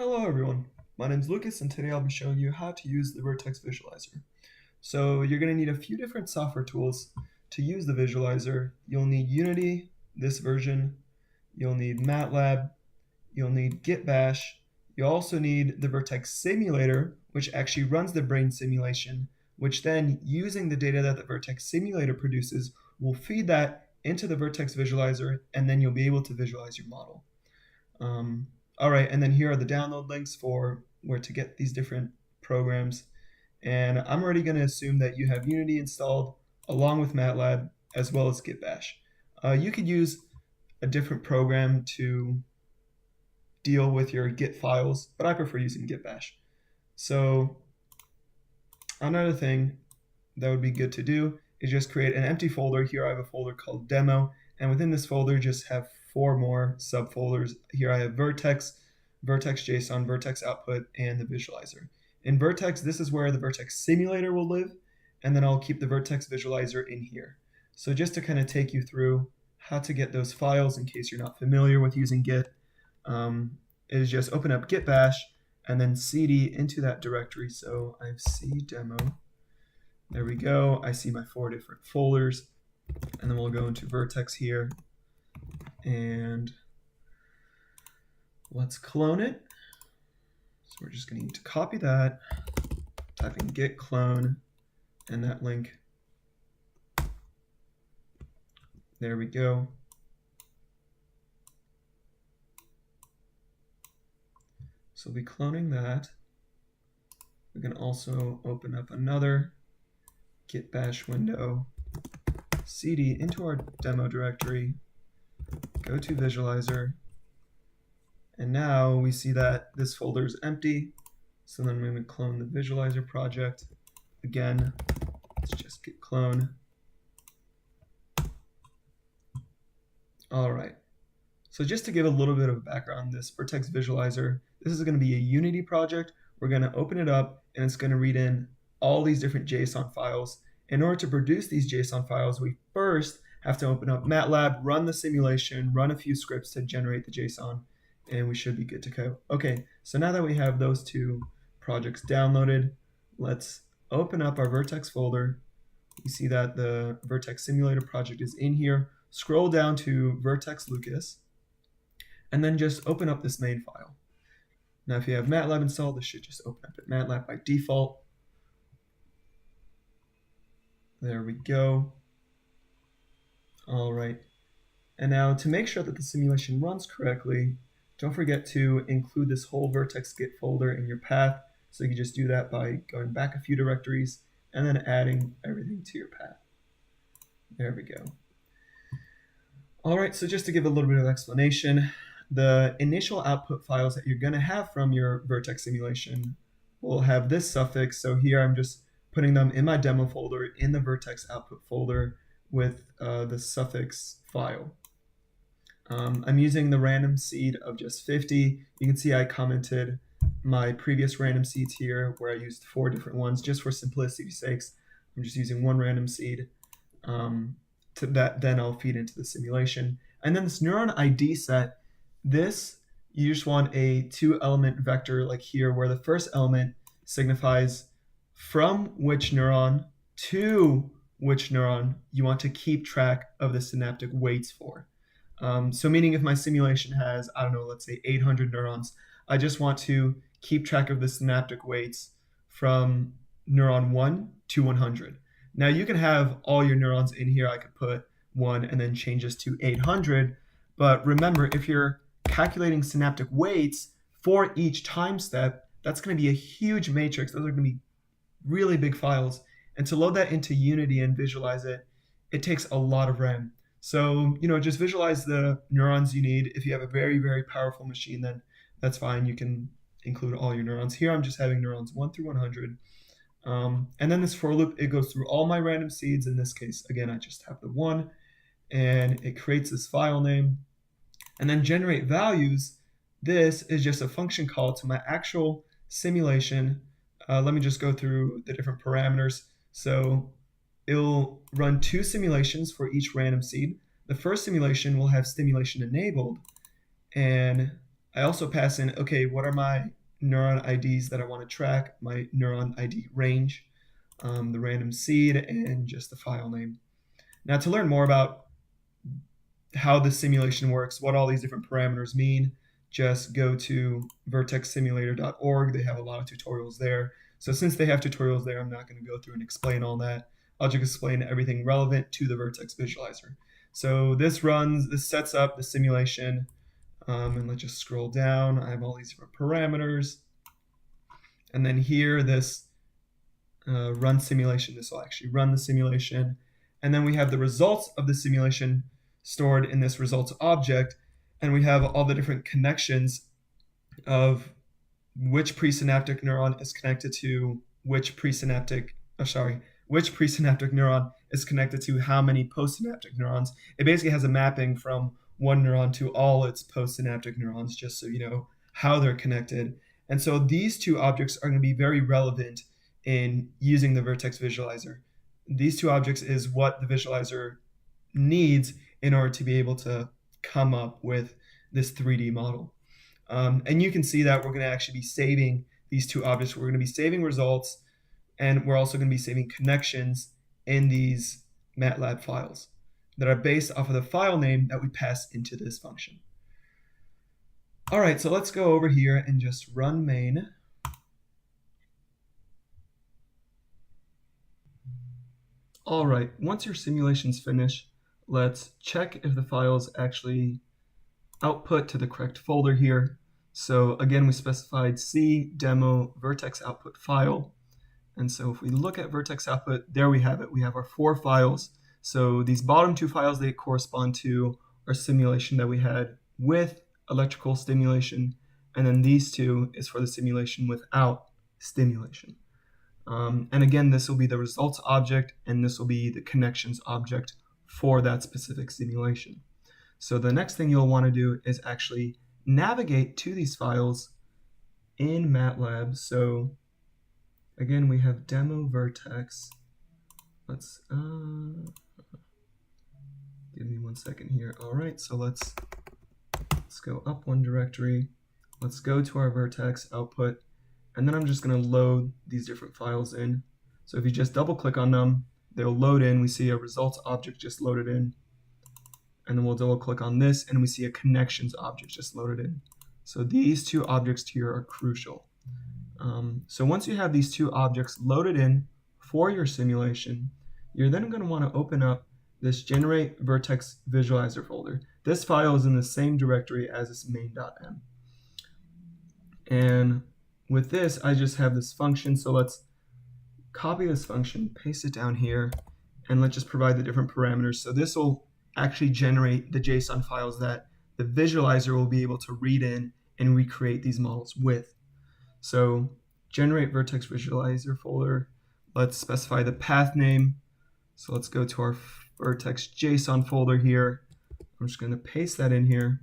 Hello everyone, my name is Lucas and today I'll be showing you how to use the Vertex Visualizer. So you're going to need a few different software tools to use the visualizer. You'll need Unity, this version, you'll need Matlab, you'll need Git Bash, you'll also need the Vertex Simulator, which actually runs the brain simulation, which then, using the data that the Vertex Simulator produces, will feed that into the Vertex Visualizer, and then you'll be able to visualize your model. All right, and then here are the download links for where to get these different programs. And I'm already going to assume that you have Unity installed along with Matlab as well as Git Bash. You could use a different program to deal with your Git files, but I prefer using Git Bash. So another thing that would be good to do is just create an empty folder. Here I have a folder called demo, and within this folder just have 4 more subfolders. Here I have Vertex, Vertex JSON, Vertex output, and the visualizer. In Vertex, this is where the Vertex simulator will live, and then I'll keep the Vertex visualizer in here. So just to kind of take you through how to get those files in case you're not familiar with using Git, is just open up Git Bash and then cd into that directory. So I have cdemo. There we go. I see my 4 different folders, and then we'll go into Vertex here. And let's clone it. So we're just going to need to copy that, type in git clone, and that link. There we go. So we'll be cloning that. We can also open up another Git Bash window, cd into our demo directory, go to visualizer, and now we see that this folder is empty. So then we're going to clone the visualizer project. Again, let's just git clone. All right. So just to give a little bit of background on this Vertex Visualizer, this is going to be a Unity project. We're going to open it up, and it's going to read in all these different JSON files. In order to produce these JSON files, we first have to open up Matlab, run the simulation, run a few scripts to generate the JSON, and we should be good to go. Okay, so now that we have those 2 projects downloaded, let's open up our Vertex folder. You see that the Vertex Simulator project is in here. Scroll down to Vertex Lucas, and then just open up this main file. Now if you have Matlab installed, this should just open up at Matlab by default. There we go. All right, and now to make sure that the simulation runs correctly, don't forget to include this whole Vertex Git folder in your path. So you can just do that by going back a few directories and then adding everything to your path. There we go. All right, so just to give a little bit of explanation, the initial output files that you're going to have from your Vertex simulation will have this suffix. So here I'm just putting them in my demo folder in the Vertex output folder with the suffix file. I'm using the random seed of just 50. You can see I commented my previous random seeds here where I used 4 different ones just for simplicity's sakes. I'm just using 1 random seed. To that, then I'll feed into the simulation. And then this neuron ID set, this, you just want a 2-element vector like here, where the first element signifies from which neuron to which neuron you want to keep track of the synaptic weights for. So meaning if my simulation has, I don't know, let's say 800 neurons, I just want to keep track of the synaptic weights from neuron 1 to 100. Now you can have all your neurons in here. I could put 1 and then change this to 800. But remember, if you're calculating synaptic weights for each time step, that's going to be a huge matrix. Those are going to be really big files. And to load that into Unity and visualize it, it takes a lot of RAM. So, just visualize the neurons you need. If you have a very, very powerful machine, then that's fine. You can include all your neurons. Here I'm just having neurons 1 through 100. And then this for loop, it goes through all my random seeds. In this case, again, I just have the 1, and it creates this file name. And then generate values. This is just a function call to my actual simulation. Let me just go through the different parameters. So it'll run 2 simulations for each random seed. The first simulation will have stimulation enabled, and I also pass in, okay, what are my neuron IDs that I want to track, my neuron ID range, the random seed, and just the file name. Now, to learn more about how the simulation works, what all these different parameters mean, just go to vertexsimulator.org. They have a lot of tutorials there. So since they have tutorials there, I'm not going to go through and explain all that. I'll just explain everything relevant to the Vertex Visualizer. So this sets up the simulation. And let's just scroll down. I have all these different parameters. And then here, this run simulation, this will actually run the simulation. And then we have the results of the simulation stored in this results object. And we have all the different connections of which presynaptic neuron is connected to which presynaptic neuron is connected to how many postsynaptic neurons. It basically has a mapping from one neuron to all its postsynaptic neurons, just so you know how they're connected. And so these two objects are going to be very relevant in using the Vertex Visualizer. These two objects is what the visualizer needs in order to be able to come up with this 3D model. And you can see that we're going to actually be saving these two objects. We're going to be saving results, and we're also going to be saving connections in these Matlab files that are based off of the file name that we pass into this function. All right, so let's go over here and just run main. All right, once your simulation's finished, let's check if the files actually output to the correct folder here. So again, we specified C demo vertex output file. And so if we look at vertex output, there we have it. We have our 4 files. So these bottom 2 files, they correspond to our simulation that we had with electrical stimulation. And then these 2 is for the simulation without stimulation. And again, this will be the results object, and this will be the connections object for that specific simulation. So the next thing you'll want to do is actually navigate to these files in Matlab. So again, we have demo vertex. Let's give me 1 second here. All right, so let's go up 1 directory. Let's go to our vertex output, and then I'm just going to load these different files in. So if you just double click on them, they'll load in. We see a results object just loaded in. And then we'll double click on this, and we see a connections object just loaded in. So these 2 objects here are crucial. So once you have these 2 objects loaded in for your simulation, you're then going to want to open up this generate vertex visualizer folder. This file is in the same directory as this main.m. And with this, I just have this function. So let's copy this function, paste it down here, and let's just provide the different parameters. So this will actually generate the JSON files that the visualizer will be able to read in and recreate these models with. So generate vertex visualizer folder. Let's specify the path name. So let's go to our vertex JSON folder here. I'm just going to paste that in here.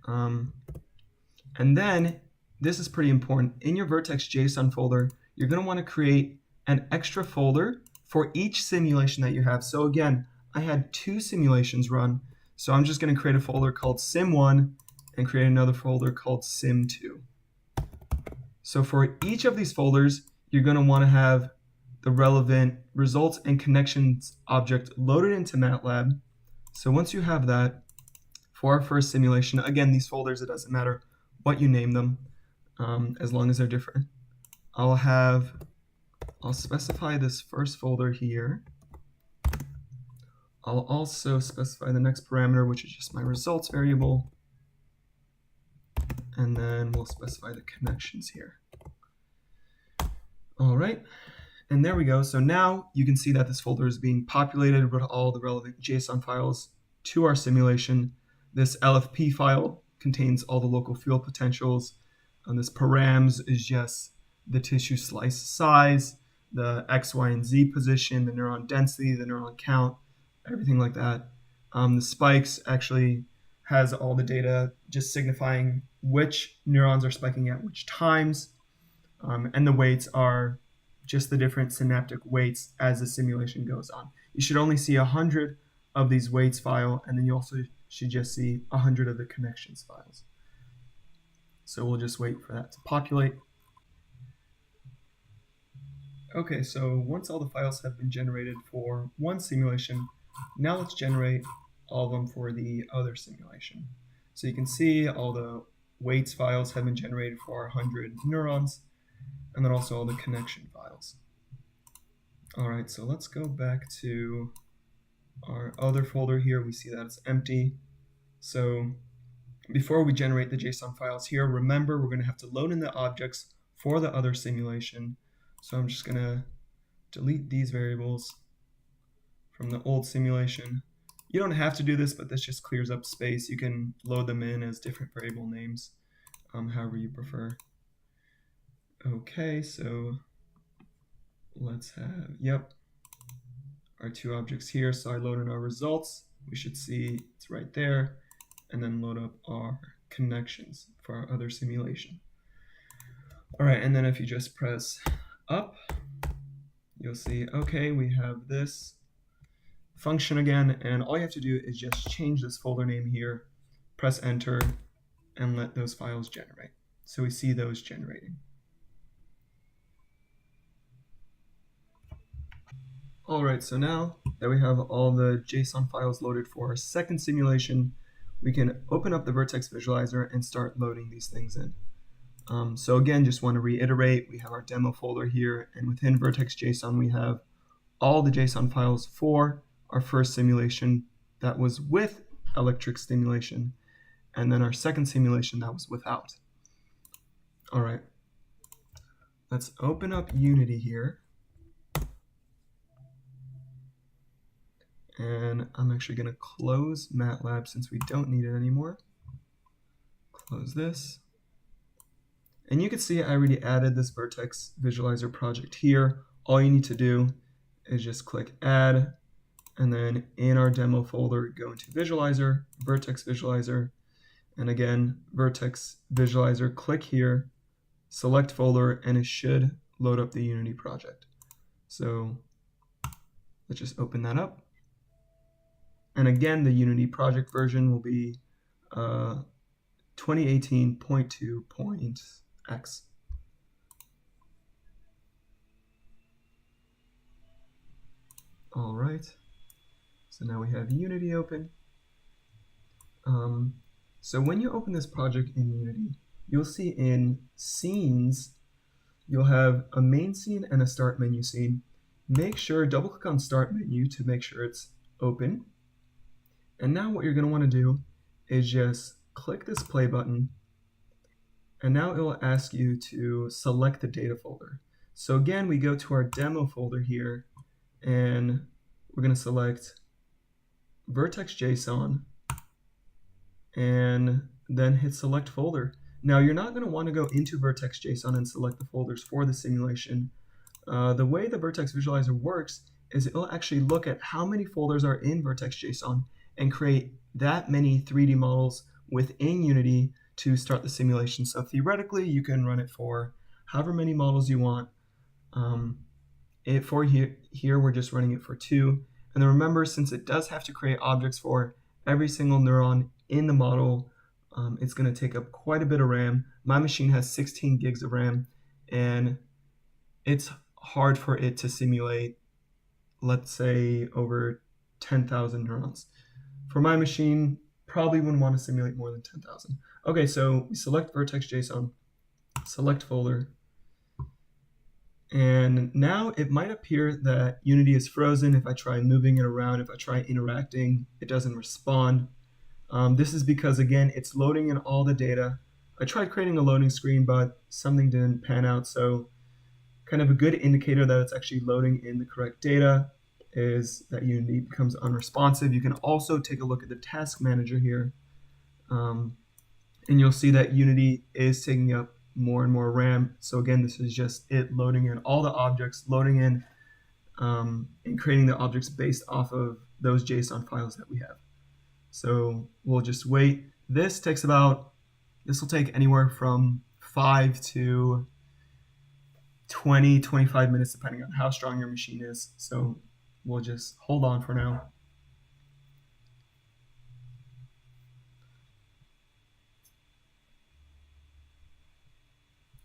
And then this is pretty important. In your vertex JSON folder, you're going to want to create an extra folder for each simulation that you have. So again, I had 2 simulations run, so I'm just going to create a folder called sim1 and create another folder called sim2. So for each of these folders, you're going to want to have the relevant results and connections object loaded into Matlab. So once you have that, for our first simulation, again, these folders, it doesn't matter what you name them, as long as they're different. I'll specify this first folder here. I'll also specify the next parameter, which is just my results variable. And then we'll specify the connections here. All right, and there we go. So now you can see that this folder is being populated with all the relevant JSON files to our simulation. This LFP file contains all the local field potentials. And this params is just the tissue slice size, the X, Y, and Z position, the neuron density, the neuron count, everything like that. The spikes actually has all the data just signifying which neurons are spiking at which times. And the weights are just the different synaptic weights as the simulation goes on. You should only see 100 of these weights file, and then you also should just see 100 of the connections files. So we'll just wait for that to populate. Okay, so once all the files have been generated for one simulation, now let's generate all of them for the other simulation. So you can see all the weights files have been generated for 100 neurons, and then also all the connection files. All right, so let's go back to our other folder here. We see that it's empty. So before we generate the JSON files here, remember we're going to have to load in the objects for the other simulation. So I'm just going to delete these variables from the old simulation. You don't have to do this, but this just clears up space. You can load them in as different variable names, however you prefer. Okay, so let's have, our two objects here. So I load in our results. We should see it's right there, and then load up our connections for our other simulation. All right, and then if you just press up, you'll see, okay, we have this function again, and all you have to do is just change this folder name here, press enter, and let those files generate. So we see those generating. All right, so now that we have all the JSON files loaded for our second simulation, we can open up the Vertex Visualizer and start loading these things in. So again, just want to reiterate, we have our demo folder here, and within Vertex JSON, we have all the JSON files for our first simulation that was with electric stimulation, and then our second simulation that was without. All right, let's open up Unity here. And I'm actually going to close Matlab since we don't need it anymore. Close this. And you can see I already added this Vertex Visualizer project here. All you need to do is just click Add, and then in our demo folder, go into Visualizer, Vertex Visualizer, and again, Vertex Visualizer, click here, select folder, and it should load up the Unity project. So let's just open that up. And again, the Unity project version will be 2018.2.x. All right, so now we have Unity open. So when you open this project in Unity, you'll see in scenes, you'll have a main scene and a start menu scene. Make sure, double click on start menu to make sure it's open. And now what you're going to want to do is just click this play button, and now it will ask you to select the data folder. So again, we go to our demo folder here, and we're going to select Vertex JSON, and then hit select folder. Now you're not going to want to go into Vertex JSON and select the folders for the simulation. The way the Vertex Visualizer works is it will actually look at how many folders are in Vertex JSON and create that many 3D models within Unity to start the simulation. So theoretically, you can run it for however many models you want. Here, we're just running it for 2. And then remember, since it does have to create objects for every single neuron in the model, it's going to take up quite a bit of RAM. My machine has 16 gigs of RAM, and it's hard for it to simulate, let's say, over 10,000 neurons. For my machine, probably wouldn't want to simulate more than 10,000. Okay, so we select Vertex JSON, select folder, and now it might appear that Unity is frozen. If I try moving it around, if I try interacting, it doesn't respond. This is because, again, it's loading in all the data. I tried creating a loading screen, but something didn't pan out, so kind of a good indicator that it's actually loading in the correct data is that Unity becomes unresponsive. You can also take a look at the task manager here, and you'll see that Unity is taking up more and more RAM. So again, this is just it loading in all the objects, loading in and creating the objects based off of those JSON files that we have. So we'll just wait. This will take anywhere from 5 to 20, 25 minutes, depending on how strong your machine is. So we'll just hold on for now.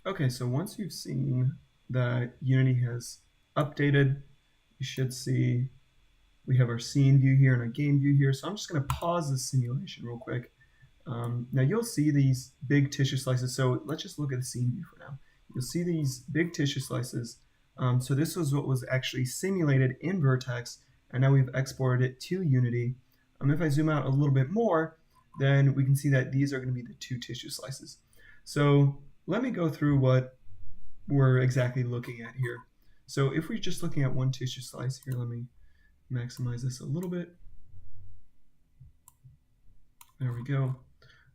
Okay, so once you've seen that Unity has updated, you should see we have our scene view here and our game view here. So I'm just going to pause the simulation real quick. Now you'll see these big tissue slices. So let's just look at the scene view for now. You'll see these big tissue slices. So this was what was actually simulated in Vertex, and now we've exported it to Unity. If I zoom out a little bit more, then we can see that these are going to be the two tissue slices. So let me go through what we're exactly looking at here. So if we're just looking at one tissue slice here, let me maximize this a little bit. There we go. All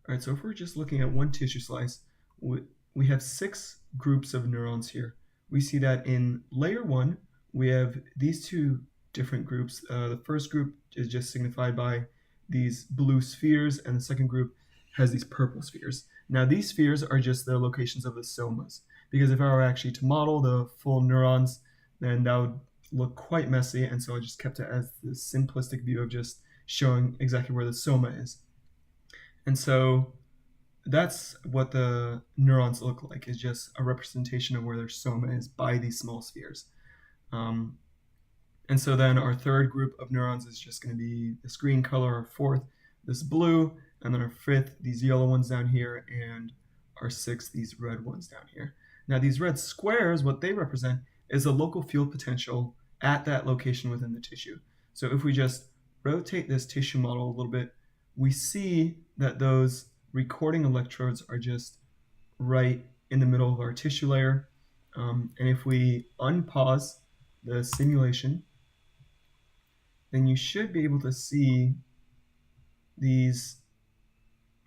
right, so if we're just looking at one tissue slice, we have 6 groups of neurons here. We see that in layer 1, we have these two different groups. The first group is just signified by these blue spheres, and the second group has these purple spheres. Now these spheres are just the locations of the somas, because if I were actually to model the full neurons, then that would look quite messy, and so I just kept it as the simplistic view of just showing exactly where the soma is. And so that's what the neurons look like, is just a representation of where their soma is by these small spheres. And so then our third group of neurons is just going to be this green color, our fourth, this blue, and then our fifth, these yellow ones down here, and our sixth, these red ones down here. Now these red squares, what they represent is the local field potential at that location within the tissue. So if we just rotate this tissue model a little bit, we see that those recording electrodes are just right in the middle of our tissue layer. And if we unpause the simulation, then you should be able to see these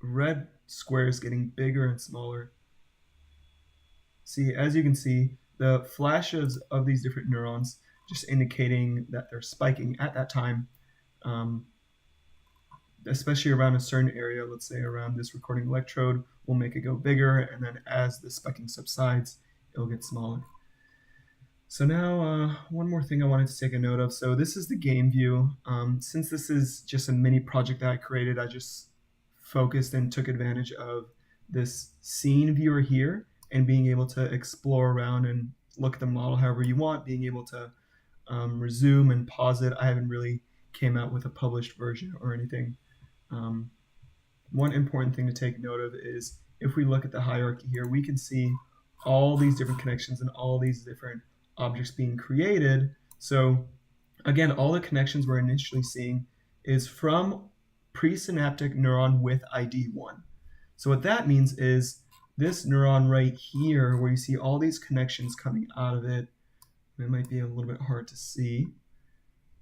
red squares getting bigger and smaller. See, as you can see, the flashes of these different neurons just indicating that they're spiking at that time, especially around a certain area. Let's say around this recording electrode, we'll make it go bigger, and then as the spiking subsides, it'll get smaller. So now one more thing I wanted to take a note of. So this is the game view. Since this is just a mini project that I created, I just focused and took advantage of this scene viewer here and being able to explore around and look at the model however you want, being able to resume and pause it. I haven't really came out with a published version or anything. One important thing to take note of is if we look at the hierarchy here, we can see all these different connections and all these different objects being created. So again, all the connections we're initially seeing is from presynaptic neuron with ID 1. So what that means is this neuron right here, where you see all these connections coming out of it, it might be a little bit hard to see.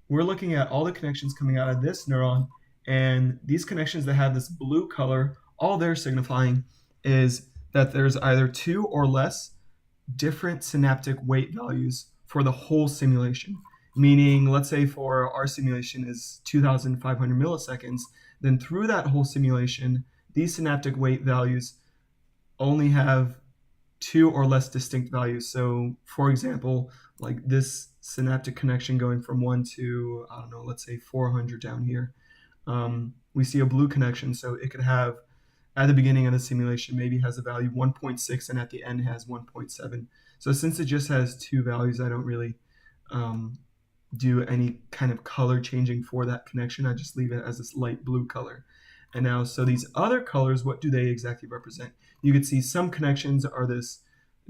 We're looking at all the connections coming out of this neuron, and these connections that have this blue color, all they're signifying is that there's either 2 or less different synaptic weight values for the whole simulation. Meaning, let's say for our simulation is 2,500 milliseconds, then through that whole simulation, these synaptic weight values only have 2 or less distinct values. So for example, like this synaptic connection going from 1 to, I don't know, let's say 400 down here, we see a blue connection. So it could have, at the beginning of the simulation, maybe has a value 1.6, and at the end has 1.7. So since it just has 2 values, I don't really do any kind of color changing for that connection. I just leave it as this light blue color. And now, so these other colors, what do they exactly represent? You can see some connections are this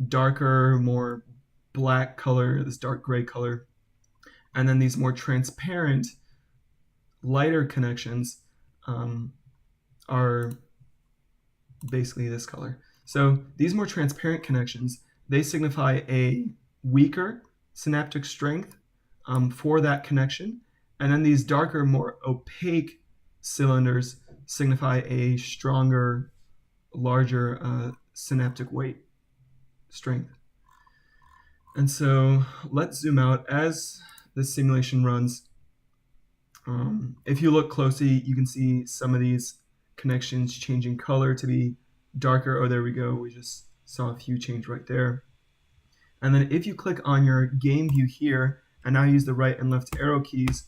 darker, more black color, this dark gray color. And then these more transparent, lighter connections are basically this color. So these more transparent connections, they signify a weaker synaptic strength for that connection. And then these darker, more opaque cylinders signify a stronger, larger synaptic weight strength. And so let's zoom out as the simulation runs. If you look closely, you can see some of these connections changing color to be darker. Oh, there we go. We just saw a few change right there. And then if you click on your game view here, and now use the right and left arrow keys,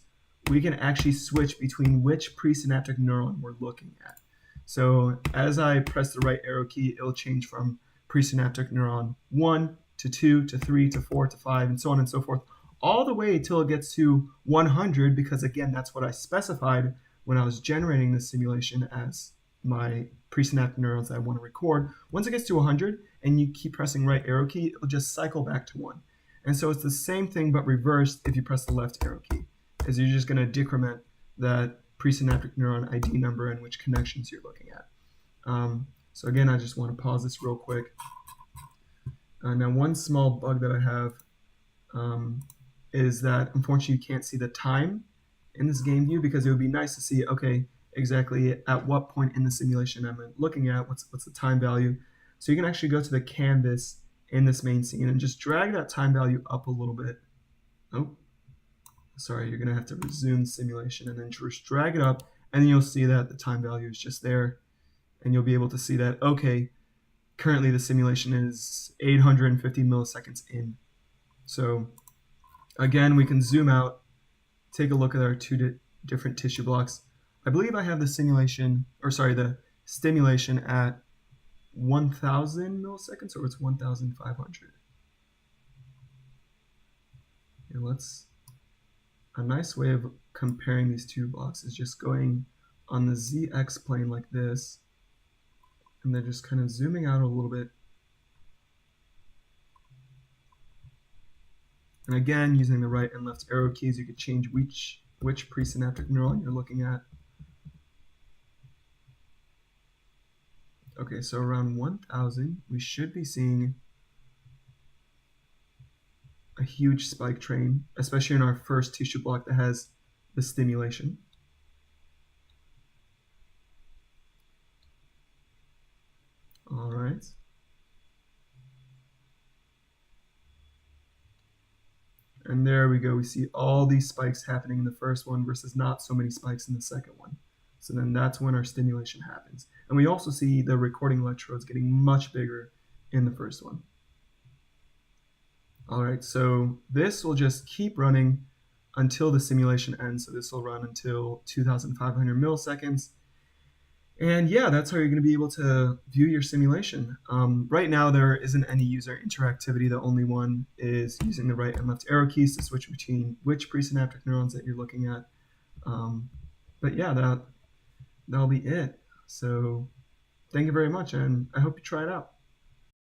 we can actually switch between which presynaptic neuron we're looking at. So as I press the right arrow key, it'll change from presynaptic neuron 1 to 2 to 3 to 4 to 5 and so on and so forth, all the way till it gets to 100, because again, that's what I specified when I was generating this simulation as my presynaptic neurons that I want to record. Once it gets to 100 and you keep pressing right arrow key, it'll just cycle back to 1. And so it's the same thing but reversed if you press the left arrow key, is you're just going to decrement that presynaptic neuron ID number and which connections you're looking at. So again, I just want to pause this real quick. Now, one small bug that I have is that unfortunately you can't see the time in this game view, because it would be nice to see, okay, exactly at what point in the simulation I'm looking at, what's the time value. So you can actually go to the canvas in this main scene and just drag that time value up a little bit. Oh, sorry, you're gonna have to resume the simulation and then just drag it up, and then you'll see that the time value is just there. And you'll be able to see that, okay, currently the simulation is 850 milliseconds in. So again, we can zoom out, take a look at our two different tissue blocks. I believe I have the simulation, or sorry, the stimulation at 1000 milliseconds, or it's 1500. Here, a nice way of comparing these two blocks is just going on the ZX plane like this, and then just kind of zooming out a little bit. And again, using the right and left arrow keys, you could change which presynaptic neuron you're looking at. Okay, so around 1000, we should be seeing a huge spike train, especially in our first tissue block that has the stimulation. All right. And there we go. We see all these spikes happening in the first one versus not so many spikes in the second one. So then that's when our stimulation happens. And we also see the recording electrodes getting much bigger in the first one. All right, so this will just keep running until the simulation ends. So this will run until 2,500 milliseconds. And yeah, that's how you're going to be able to view your simulation. Right now, there isn't any user interactivity. The only one is using the right and left arrow keys to switch between which presynaptic neurons that you're looking at. But yeah, that'll be it. So thank you very much, and I hope you try it out.